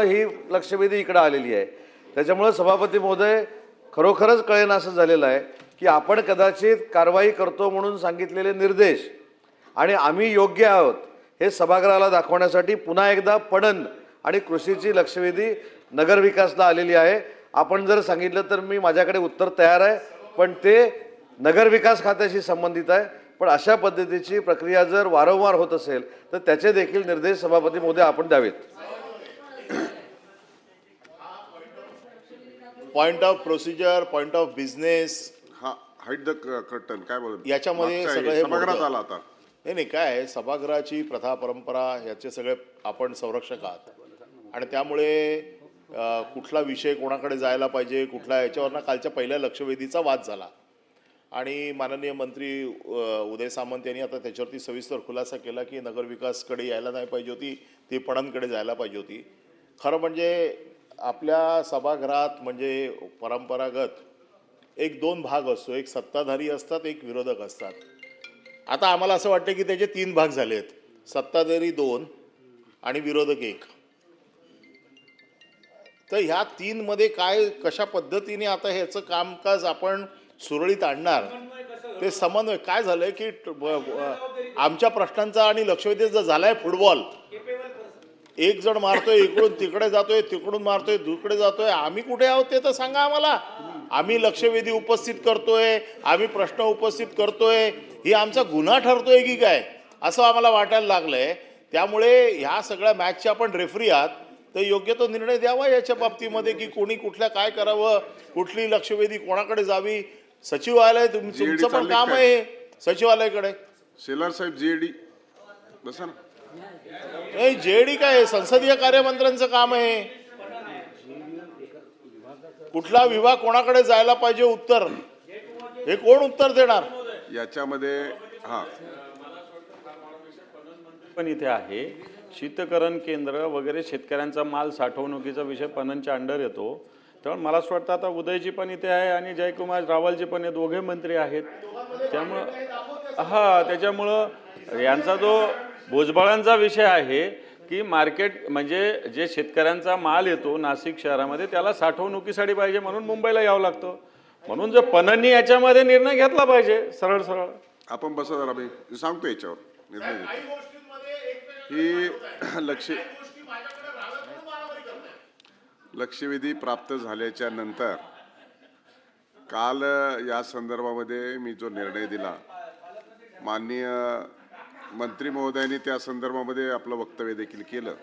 ही लक्षवेधी इकडे आलेली आहे। त्याच्यामुळे सभापती महोदय खरोखरच कळेना असं झालेलं आहे की आपण कदाचित कारवाई करतो म्हणून सांगितलेले निर्देश आणि आम्ही योग्य आहोत हे सभागृहाला दाखवण्यासाठी पुन्हा एकदा पणन आणि कृषीची लक्षवेधी नगरविकासला आलेली आहे। आपण जर सांगितलं तर मी माझ्याकडे उत्तर तयार आहे, पण ते नगरविकास खात्याशी संबंधित आहे। पण अशा पद्धतीची प्रक्रिया जर वारंवार होत असेल तर त्याचे देखील निर्देश सभापती महोदय आपण द्यावेत। Point of procedure, point of business, height the curtain काय बोलत याच्यामध्ये सगळं हे सभागृहात मोडतं. आला आता। नाही काय आहे, सभागृहाची प्रथा परंपरा याचे सगळे आपण संरक्षक आहात आणि त्यामुळे कुठला विषय कोणाकडे जायला पाहिजे कुठला याच्यावरनं कालच्या पहिल्या लक्षवेधीचा वाद झाला आणि माननीय मंत्री उदय सामंत यांनी आता त्याच्यावरती सविस्तर खुलासा केला की नगरविकासकडे यायला नाही पाहिजे होती, ती पणनकडे जायला पाहिजे होती। खरं म्हणजे आपल्या सभागृहात म्हणजे परंपरागत एक दोन भाग असतो, एक सत्ताधारी असतात, एक विरोधक असतात। आता आम्हाला असं वाटतं की त्याचे तीन भाग झालेत, सत्ताधारी 2 आणि विरोधक 1। तर ह्या 3 मध्ये काय कशा पद्धतीने आता ह्याचं कामकाज आपण सुरळीत आणणार ते समन्वय काय झालंय की आमच्या प्रश्नांचा आणि लक्षवेधीचा झालाय फुटबॉल। एक जण मारतोय इकडून तिकडे जातोय, तिकडून मारतोय तिकडे जातोय, आम्ही कुठे आहोत ते तर सांगा आम्हाला। आम्ही लक्षवेधी उपस्थित करतोय, आम्ही प्रश्न उपस्थित करतोय, ही आमचा गुन्हा ठरतोय की काय असं आम्हाला वाटायला लागलंय। त्यामुळे ह्या सगळ्या मॅचचे आपण रेफरी आहात तर योग्य तो निर्णय द्यावा याच्या बाबतीमध्ये की कोणी कुठल्या काय करावं, कुठली लक्षवेधी कोणाकडे जावी। सचिवालय तुमचं पण काम आहे सचिवालयाकडे। शेलार साहेब जीएडी बसा ना। नाही जेडी काय संसदीय कार्यमंत्र्यांचं काम आहे, कुठला विभाग कोणाकडे जायला पाहिजे उत्तर हे कोण उत्तर देणार याच्यामध्ये। पण इथे आहे शीतकरण केंद्र वगैरे शेतकऱ्यांचा माल साठवणुकीचा विषय पणनच्या अंडर येतो। तर मला असं वाटतं आता उदयजी पण इथे आहे आणि जयकुमार रावलजी पण हे दोघे मंत्री आहेत, त्यामुळं त्याच्यामुळं यांचा जो भुजबळांचा विषय आहे की मार्केट म्हणजे जे शेतकऱ्यांचा माल येतो नाशिक शहरामध्ये त्याला साठवणुकीसाठी पाहिजे म्हणून मुंबईला यावं लागतं, म्हणून जर पणननी याच्यामध्ये निर्णय घेतला पाहिजे सरळ सरळ। आपण बसा जरा मी सांगतो याच्यावर निर्णय घेतो। ही लक्षवेधी प्राप्त झाल्याच्या नंतर काल या संदर्भामध्ये मी जो निर्णय दिला माननीय मंत्री महोदयांनी त्या संदर्भामध्ये आपलं वक्तव्य देखील केलं,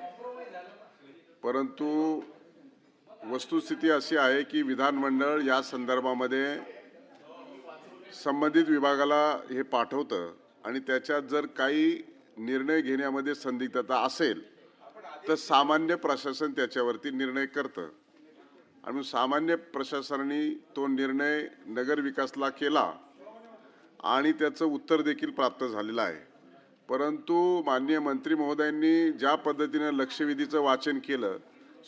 परंतु वस्तुस्थिती अशी आहे की विधानमंडळ या संदर्भामध्ये संबंधित विभागाला हे पाठवतं आणि त्याच्यात जर काही निर्णय घेण्यामध्ये संदिग्धता असेल तर सामान्य प्रशासन त्याच्यावरती निर्णय करतं आणि सामान्य प्रशासनाने तो निर्णय नगरविकासला केला आणि त्याचं उत्तर देखील प्राप्त झालेलं आहे। परंतु माननीय मंत्री महोदयांनी ज्या पद्धतीने लक्षवेधीचं वाचन केलं,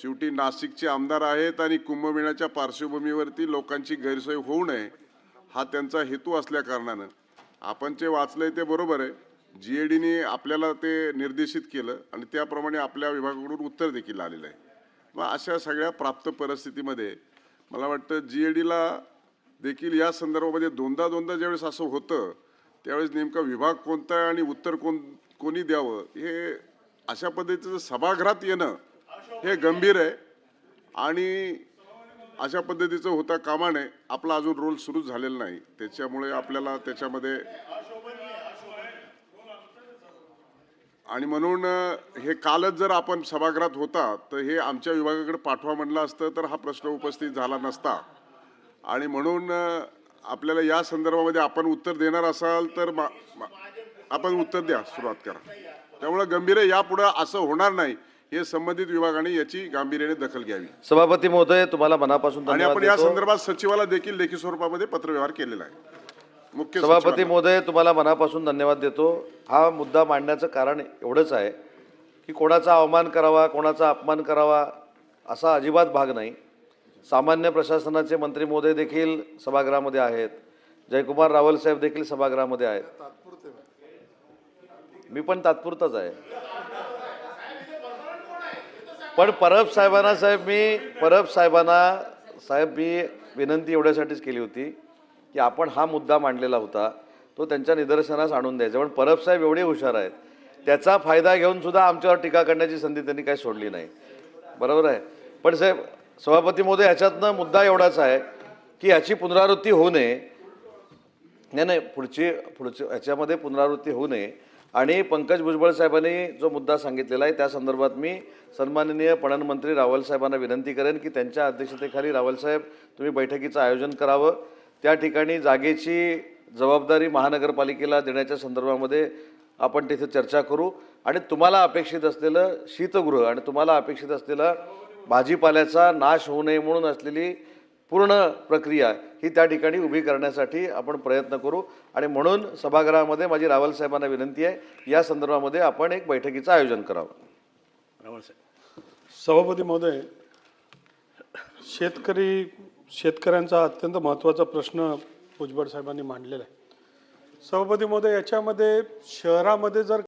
शेवटी नाशिकचे आमदार आहेत आणि कुंभमेळ्याच्या पार्श्वभूमीवरती लोकांची गैरसोय होऊ नये हा त्यांचा हेतू असल्या कारणानं आपण जे वाचलंय ते बरोबर आहे। जीएडीने आपल्याला ते निर्देशित केलं आणि त्याप्रमाणे आपल्या विभागाकडून उत्तर देखील आलेलं आहे। मग अशा सगळ्या प्राप्त परिस्थितीमध्ये मला वाटतं जीएडीला देखील या संदर्भामध्ये दोनदा ज्यावेळेस असं होतं त्यावेळेस नेमका विभाग कोणता आहे आणि उत्तर कोणी द्यावं हे अशा पद्धतीचं सभागृहात येणं हे गंभीर आहे आणि अशा पद्धतीचं होता कामा नये। आपला अजून रोल सुरू झालेला नाही, त्याच्यामुळे आपल्याला त्याच्यामध्ये आणि म्हणून हे कालच जर आपण सभागृहात होता तर हे आमच्या विभागाकडे पाठवा म्हणलं असतं तर हा प्रश्न उपस्थित झाला नसता आणि म्हणून आपल्याला या संदर्भामध्ये आपण उत्तर देणार असाल तर आपण उत्तर द्या, सुरुवात करा। त्यामुळे गंभीर यापुढे असं होणार नाही हे संबंधित विभागाने याची गांभीर्याने दखल घ्यावी। सभापती महोदय तुम्हाला मनापासून आणि धन्यवाद आपण या देतो। संदर्भात सचिवाला देखील लेखी स्वरूपामध्ये पत्रव्यवहार केलेला आहे। मुख्य सभापती महोदय तुम्हाला मनापासून धन्यवाद देतो। हा मुद्दा मांडण्याचं कारण एवढंच आहे की कोणाचा अवमान करावा कोणाचा अपमान करावा असा अजिबात भाग नाही। सामान्य प्रशासनाचे मंत्री महोदय देखील सभागृहामध्ये आहेत, जयकुमार रावल साहेब देखील सभागृहामध्ये आहेत, मी पण तात्पुरताच आहे। पण परब साहेबांना मी विनंती एवढ्यासाठीच केली होती की आपण हा मुद्दा मांडलेला होता तो त्यांच्या निदर्शनास आणून द्यायचा. पण परब साहेब एवढे हुशार आहेत, त्याचा फायदा घेऊन सुद्धा आमच्यावर टीका करण्याची संधी त्यांनी काही सोडली नाही. बरोबर आहे. पण साहेब सभापती महोदय, ह्याच्यातनं मुद्दा एवढाच आहे की ह्याची पुनरावृत्ती होऊ नये. नाही, पुढची ह्याच्यामध्ये पुनरावृत्ती होऊ नये. आणि पंकज भुजबळ साहेबांनी जो मुद्दा सांगितलेला आहे त्या संदर्भात मी सन्माननीय पणन मंत्री रावल साहेबांना विनंती करेन की त्यांच्या अध्यक्षतेखाली रावल साहेब तुम्ही बैठकीचं आयोजन करावं. त्या ठिकाणी जागेची जबाबदारी महानगरपालिकेला देण्याच्या संदर्भामध्ये आपण तिथे चर्चा करू. आणि तुम्हाला अपेक्षित असलेलं शीतगृह आणि तुम्हाला अपेक्षित असलेला भाजीपाल्याचा नाश होऊ नये म्हणून असलेली पूर्ण प्रक्रिया ही त्या ठिकाणी उभी करण्यासाठी आपण प्रयत्न करू. आणि म्हणून सभागृहामध्ये माझी रावल साहेबांना विनंती आहे या संदर्भामध्ये आपण एक बैठकीचं आयोजन करावं. सभापती महोदय, शेतकऱ्यांचा अत्यंत महत्त्वाचा प्रश्न भुजबळ साहेबांनी मांडलेला आहे. सभापती महोदय, याच्यामध्ये शहरामध्ये जर